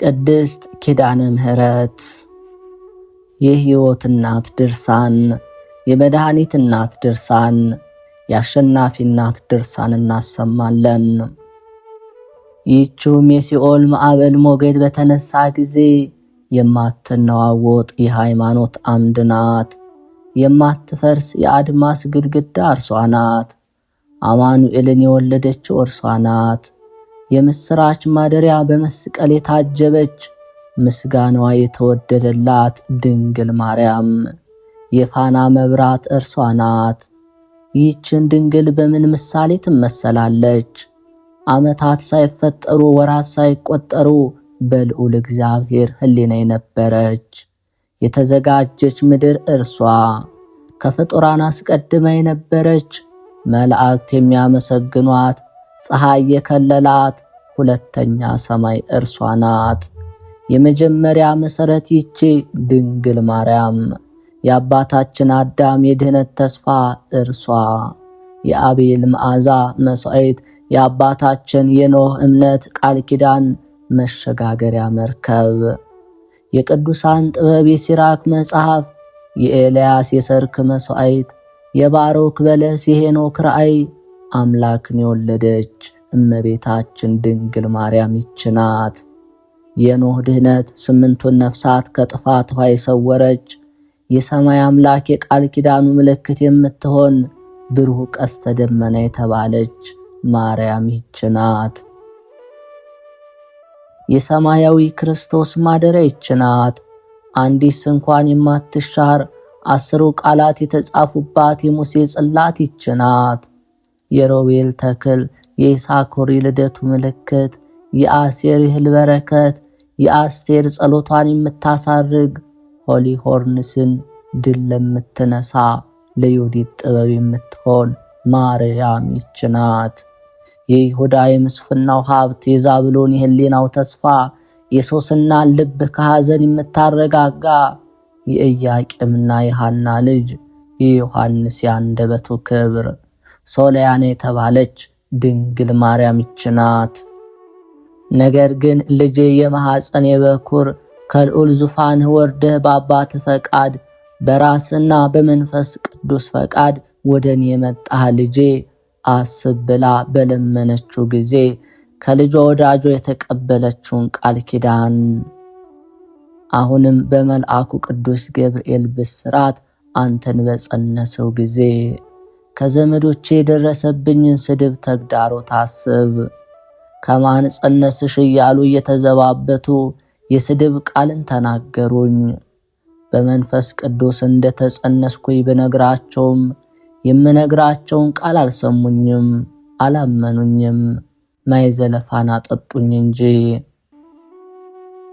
ቅድስት ኪዳነ ምሕረት የሕይወት እናት ድርሳን፣ የመድኃኒት እናት ድርሳን፣ የአሸናፊ እናት ድርሳን እናሰማለን። ይህችውም የሲኦል ማዕበል ሞገድ በተነሳ ጊዜ የማትነዋወጥ የሃይማኖት አምድ ናት። የማትፈርስ የአድማስ ግድግዳ እርሷ ናት። አማኑኤልን የወለደችው እርሷ ናት። የምስራች ማደሪያ በመስቀል የታጀበች ምስጋናዋ የተወደደላት ድንግል ማርያም የፋና መብራት እርሷ ናት። ይህችን ድንግል በምን ምሳሌ ትመሰላለች? ዓመታት ሳይፈጠሩ ወራት ሳይቆጠሩ በልዑል እግዚአብሔር ሕሊና የነበረች የተዘጋጀች ምድር እርሷ፣ ከፍጡራን አስቀድማ የነበረች መላእክት የሚያመሰግኗት ፀሐይ የከለላት ሁለተኛ ሰማይ እርሷ ናት። የመጀመሪያ መሰረት ይቺ ድንግል ማርያም የአባታችን አዳም የድህነት ተስፋ እርሷ፣ የአቤል መዓዛ መሥዋዕት የአባታችን የኖህ እምነት ቃል ኪዳን መሸጋገሪያ መርከብ፣ የቅዱሳን ጥበብ የሲራክ መጽሐፍ፣ የኤልያስ የሰርክ መሥዋዕት፣ የባሮክ በለስ የሄኖክ ራእይ አምላክን የወለደች እመቤታችን ድንግል ማርያም ይህች ናት። የኖህ ድህነት 8ቱን ነፍሳት ከጥፋት ውኃ የሰወረች የሰማይ አምላክ የቃል ኪዳኑ ምልክት የምትሆን ብሩህ ቀስተ ደመና የተባለች ማርያም ይህች ናት። የሰማያዊ ክርስቶስ ማደሪያ ይህች ናት። አንዲት እንኳን የማትሻር 10 ቃላት የተጻፉባት የሙሴ ጽላት ይህች ናት። የሮቤል ተክል የይሳኮር ልደቱ ምልክት፣ የአሴር እህል በረከት፣ የአስቴር ጸሎቷን የምታሳርግ ሆሊ ሆርንስን ድል ለምትነሳ ለዮዲት ጥበብ የምትሆን ማርያም ይህች ናት። የይሁዳ የምስፍናው ሀብት፣ የዛብሎን የህሊናው ተስፋ፣ የሶስናን ልብ ከሐዘን የምታረጋጋ የኢያቄምና የሐና ልጅ የዮሐንስ የአንደበቱ ክብር ሶልያና የተባለች ድንግል ማርያም ይህች ናት። ነገር ግን ልጄ የማኅፀን የበኩር ከልዑል ዙፋንህ ወርደህ በአባት ፈቃድ በራስና በመንፈስ ቅዱስ ፈቃድ ወደ እኔ የመጣህ ልጄ አስብ ብላ በለመነችው ጊዜ ከልጇ ወዳጇ የተቀበለችውን ቃል ኪዳን አሁንም በመልአኩ ቅዱስ ገብርኤል ብስራት አንተን በጸነሰው ጊዜ ከዘመዶቼ የደረሰብኝን ስድብ ተግዳሮት አስብ። ከማን ጸነስሽ እያሉ እየተዘባበቱ የስድብ ቃልን ተናገሩኝ። በመንፈስ ቅዱስ እንደተጸነስኩኝ ብነግራቸውም የምነግራቸውን ቃል አልሰሙኝም፣ አላመኑኝም። ማይዘለፋን አጠጡኝ እንጂ።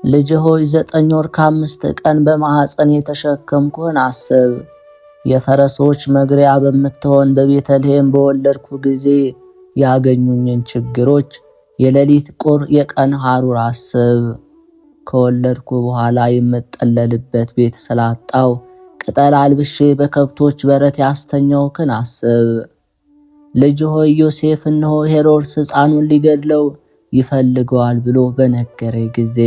ልጅ ሆይ 9 ወር ከ5 ቀን በማኅፀን የተሸከምኩህን አስብ። የፈረሶች መግሪያ በምትሆን በቤተልሔም በወለድኩ ጊዜ ያገኙኝን ችግሮች፣ የሌሊት ቁር የቀን ሐሩር አስብ። ከወለድኩ በኋላ የምጠለልበት ቤት ስላጣው ቅጠል አልብሼ በከብቶች በረት ያስተኛውክን አስብ። ልጅ ሆይ ዮሴፍ እነሆ ሄሮድስ ሕፃኑን ሊገድለው ይፈልገዋል ብሎ በነገረኝ ጊዜ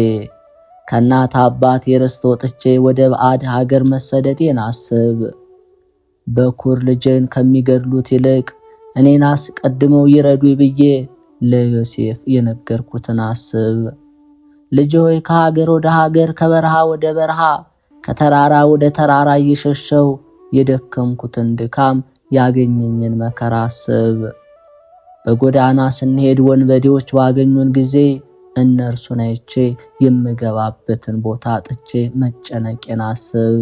ከእናት አባት ርስት ወጥቼ ወደ ባዕድ ሀገር መሰደዴን አስብ። በኩር ልጅን ከሚገድሉት ይልቅ እኔን አስቀድመው ይረዱኝ ብዬ ለዮሴፍ የነገርኩትን አስብ። ልጅ ሆይ ከሀገር ወደ ሀገር ከበረሃ ወደ በረሃ ከተራራ ወደ ተራራ እየሸሸው የደከምኩትን ድካም ያገኘኝን መከራ አስብ። በጎዳና ስንሄድ ወንበዴዎች ባገኙን ጊዜ እነርሱን አይቼ የምገባበትን ቦታ አጥቼ መጨነቄን አስብ።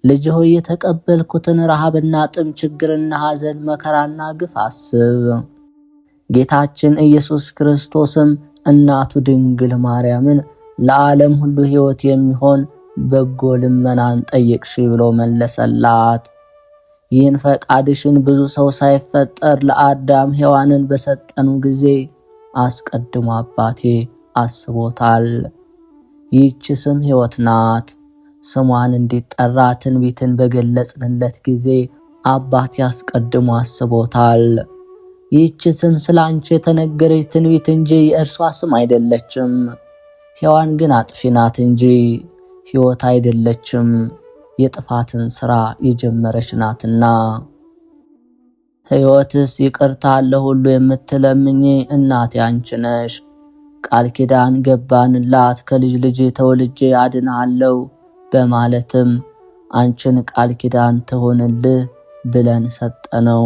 ልጅ ሆይ የተቀበልኩትን ረሃብና ጥም፣ ችግርና ሐዘን፣ መከራና ግፍ አስብ። ጌታችን ኢየሱስ ክርስቶስም እናቱ ድንግል ማርያምን ለዓለም ሁሉ ሕይወት የሚሆን በጎ ልመናን ጠየቅሽ ብሎ መለሰላት። ይህን ፈቃድሽን ብዙ ሰው ሳይፈጠር ለአዳም ሔዋንን በሰጠኑ ጊዜ አስቀድሞ አባቴ አስቦታል። ይህች ስም ሕይወት ናት። ስሟን እንዲጠራ ትንቢትን በገለጽንለት ጊዜ አባቴ አስቀድሞ አስቦታል። ይህች ስም ስላንቺ የተነገረች ትንቢት እንጂ የእርሷ ስም አይደለችም። ሔዋን ግን አጥፊ ናት እንጂ ሕይወት አይደለችም፣ የጥፋትን ሥራ የጀመረች ናትና። ሕይወትስ ይቅርታ ለሁሉ የምትለምኝ እናቴ አንቺ ነሽ። ቃል ኪዳን ገባንላት ከልጅ ልጅ ተወልጄ አድንሃለሁ በማለትም አንቺን ቃል ኪዳን ትሆንልህ ብለን ሰጠነው።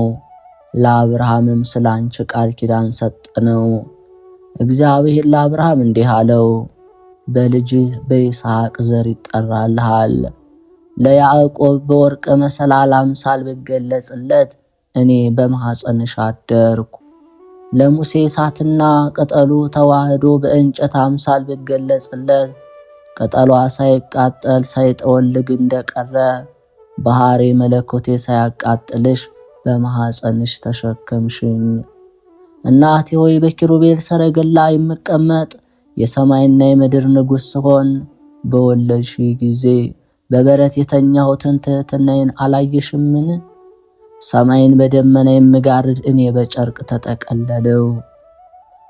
ለአብርሃምም ስለ አንቺ ቃል ኪዳን ሰጠነው። እግዚአብሔር ለአብርሃም እንዲህ አለው፣ በልጅህ በይስሐቅ ዘር ይጠራልሃል። ለያዕቆብ በወርቅ መሰላል አምሳል ብገለጽለት እኔ በማኅፀንሽ አደርኩ። ለሙሴ እሳትና ቅጠሉ ተዋህዶ በእንጨት አምሳል ብገለጽለት ቅጠሏ ሳይቃጠል ሳይጠወልግ እንደቀረ ባህሪ መለኮቴ ሳያቃጥልሽ በማኅፀንሽ ተሸከምሽኝ። እናቴ ሆይ በኪሩቤል ሰረገላ የምቀመጥ የሰማይና የምድር ንጉሥ ስሆን በወለድሽ ጊዜ በበረት የተኛሁትን ትሕትናዬን አላየሽምን? ሰማይን በደመና የምጋርድ እኔ በጨርቅ ተጠቀለለው።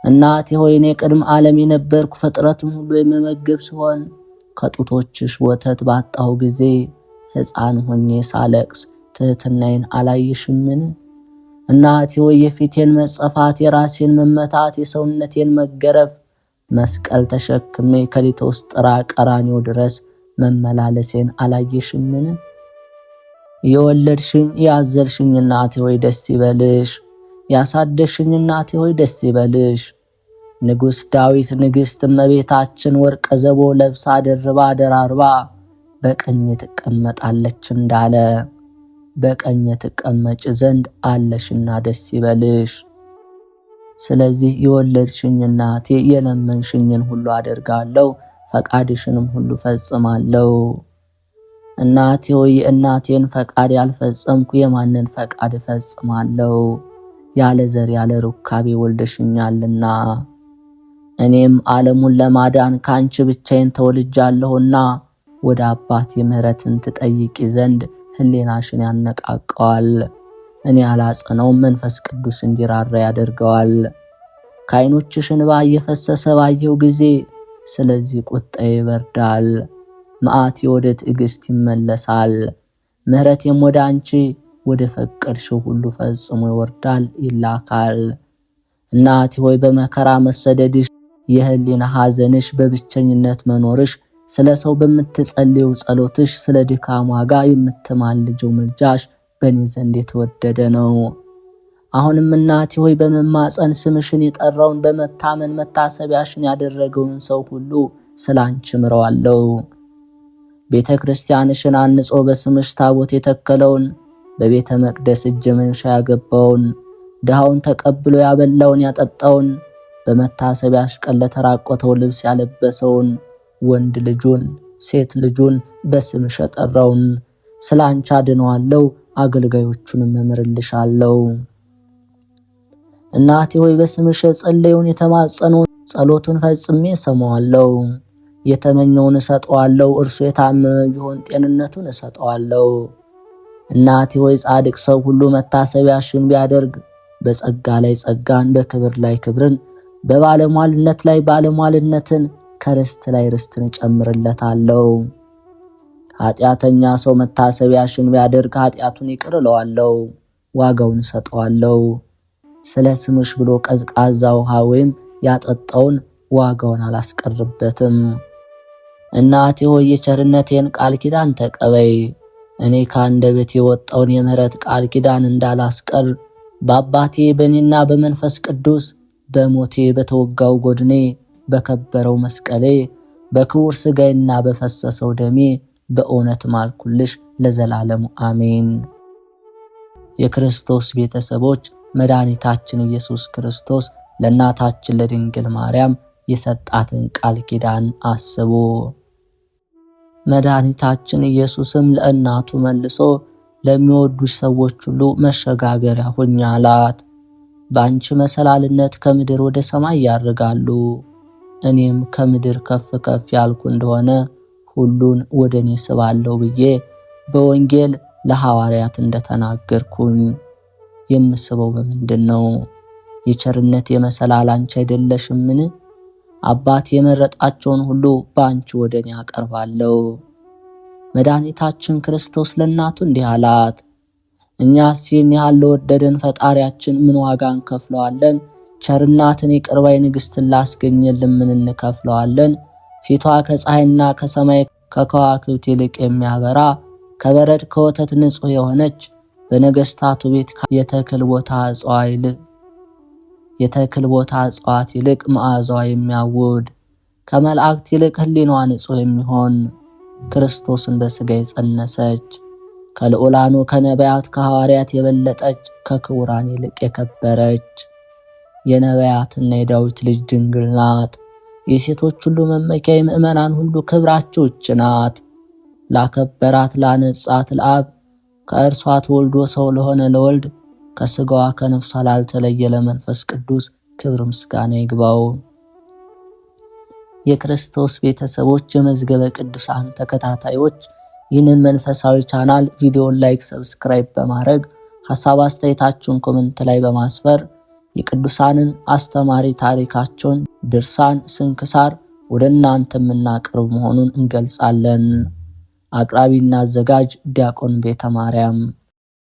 እናቴ ሆይ እኔ ቅድመ ዓለም የነበርኩ ፍጥረትን ሁሉ የምመግብ ሲሆን ከጡቶችሽ ወተት ባጣሁ ጊዜ ሕፃን ሆኜ ሳለቅስ ትሕትናዬን አላየሽምን? እናቴ ሆይ የፊቴን መጸፋት፣ የራሴን መመታት፣ የሰውነቴን መገረፍ መስቀል ተሸክሜ ከሊቶስጥራ ቀራንዮ ድረስ መመላለሴን አላየሽምን? የወለድሽኝ ያዘልሽኝ እናቴ ሆይ ደስ ይበልሽ። ያሳደግሽኝ እናቴ ሆይ ደስ ይበልሽ። ንጉሥ ዳዊት ንግሥት እመቤታችን ወርቀ ዘቦ ለብሳ ደርባ ደራርባ በቀኝ ትቀመጣለች እንዳለ በቀኝ ትቀመጭ ዘንድ አለሽና ደስ ይበልሽ። ስለዚህ የወለድሽኝ እናቴ የለመንሽኝን ሁሉ አደርጋለሁ፣ ፈቃድሽንም ሁሉ ፈጽማለሁ። እናቴ ሆይ የእናቴን ፈቃድ ያልፈጸምኩ የማንን ፈቃድ እፈጽማለሁ? ያለ ዘር ያለ ሩካቤ ወልደሽኛልና። እኔም ዓለሙን ለማዳን ካንቺ ብቻዬን ተወልጃለሁና ወደ አባቴ ምሕረትን ትጠይቂ ዘንድ ሕሊናሽን ያነቃቀዋል። እኔ ያላጸነውም መንፈስ ቅዱስ እንዲራራ ያደርገዋል። ከዓይኖችሽ እንባ እየፈሰሰ ባየው ጊዜ ስለዚህ ቁጣዬ ይበርዳል። መዓቴ ወደ ትዕግስት ይመለሳል። ምሕረቴም ወደ አንቺ ወደ ፈቀድሽው ሁሉ ፈጽሞ ይወርዳል ይላካል። እናቴ ሆይ በመከራ መሰደድሽ፣ የህሊና ሐዘንሽ፣ በብቸኝነት መኖርሽ፣ ስለ ሰው በምትጸልየው ጸሎትሽ፣ ስለ ድካም ዋጋ የምትማልጀው ምልጃሽ በእኔ ዘንድ የተወደደ ነው። አሁንም እናቴ ሆይ በመማፀን ስምሽን የጠራውን በመታመን መታሰቢያሽን ያደረገውን ሰው ሁሉ ስለ አንቺ ምረዋለሁ። ቤተ ክርስቲያንሽን አንጾ በስምሽ ታቦት የተከለውን በቤተ መቅደስ እጅ መንሻ ያገባውን ድሃውን ተቀብሎ ያበላውን ያጠጣውን በመታሰቢያሽ ቀን ለተራቆተው ልብስ ያለበሰውን ወንድ ልጁን ሴት ልጁን በስምሽ የጠራውን ስለ አንቺ አድነዋለሁ፣ አገልጋዮቹንም እምርልሻለሁ። እናቴ ሆይ በስምሽ የጸለየውን የተማጸነውን ጸሎቱን ፈጽሜ እሰማዋለሁ። የተመኘውን እሰጠዋለሁ። እርሱ የታመመ ቢሆን ጤንነቱን እሰጠዋለሁ። እናቴ ሆይ ጻድቅ ሰው ሁሉ መታሰቢያሽን ቢያደርግ በጸጋ ላይ ጸጋን፣ በክብር ላይ ክብርን፣ በባለሟልነት ላይ ባለሟልነትን፣ ከርስት ላይ ርስትን እጨምርለታለሁ። ኃጢአተኛ ሰው መታሰቢያሽን ቢያደርግ ኃጢአቱን ይቅር እለዋለሁ፣ ዋጋውን እሰጠዋለሁ። ስለ ስምሽ ብሎ ቀዝቃዛ ውሃ ወይም ያጠጣውን ዋጋውን አላስቀርበትም። እናቴ ሆይ የቸርነቴን ቃል ኪዳን ተቀበይ። እኔ ከአንደበቴ የወጣውን የምህረት ቃል ኪዳን እንዳላስቀር በአባቴ በእኔና በመንፈስ ቅዱስ በሞቴ በተወጋው ጎድኔ በከበረው መስቀሌ በክቡር ሥጋዬና በፈሰሰው ደሜ በእውነት ማልኩልሽ ለዘላለሙ አሜን። የክርስቶስ ቤተሰቦች መድኃኒታችን ኢየሱስ ክርስቶስ ለእናታችን ለድንግል ማርያም የሰጣትን ቃል ኪዳን አስቡ። መድኃኒታችን ኢየሱስም ለእናቱ መልሶ ለሚወዱሽ ሰዎች ሁሉ መሸጋገሪያ ሁኚ አላት። በአንቺ መሰላልነት ከምድር ወደ ሰማይ ያርጋሉ። እኔም ከምድር ከፍ ከፍ ያልኩ እንደሆነ ሁሉን ወደ እኔ ስባለሁ ብዬ በወንጌል ለሐዋርያት እንደተናገርኩኝ የምስበው በምንድን ነው? የቸርነት የመሰላል አንቺ አይደለሽምን? አባት የመረጣቸውን ሁሉ በአንቺ ወደ እኔ አቀርባለሁ። መድኃኒታችን ክርስቶስ ለእናቱ እንዲህ አላት፣ እኛስ ይህን ያህል ለወደደን ፈጣሪያችን ምን ዋጋ እንከፍለዋለን? ቸርናትን ይቅር ባይ ንግሥትን ላስገኘልን ምን እንከፍለዋለን? ፊቷ ከፀሐይና ከሰማይ ከከዋክብት ይልቅ የሚያበራ ከበረድ ከወተት ንጹሕ የሆነች በነገሥታቱ ቤት የተክል ቦታ እጽዋት ይልቅ መዓዛዋ የሚያውድ ከመላእክት ይልቅ ሕሊናዋ ንጹሕ የሚሆን ክርስቶስን በሥጋ የጸነሰች ከልዑላኑ ከነቢያት ከሐዋርያት የበለጠች ከክቡራን ይልቅ የከበረች የነቢያትና የዳዊት ልጅ ድንግል ናት። የሴቶች ሁሉ መመኪያ የምእመናን ሁሉ ክብራቸው ይህች ናት። ላከበራት ላነጻት ለአብ ከእርሷ ተወልዶ ሰው ለሆነ ለወልድ ከሥጋዋ ከነፍሷ ላልተለየ ለመንፈስ ቅዱስ ክብር ምስጋና ይግባው። የክርስቶስ ቤተሰቦች፣ የመዝገበ ቅዱሳን ተከታታዮች ይህንን መንፈሳዊ ቻናል ቪዲዮን ላይክ፣ ሰብስክራይብ በማድረግ ሐሳብ አስተያየታችሁን ኮሜንት ላይ በማስፈር የቅዱሳንን አስተማሪ ታሪካቸውን ድርሳን፣ ስንክሳር ወደ እናንተ የምናቀርብ መሆኑን እንገልጻለን። አቅራቢና አዘጋጅ ዲያቆን ቤተ ማርያም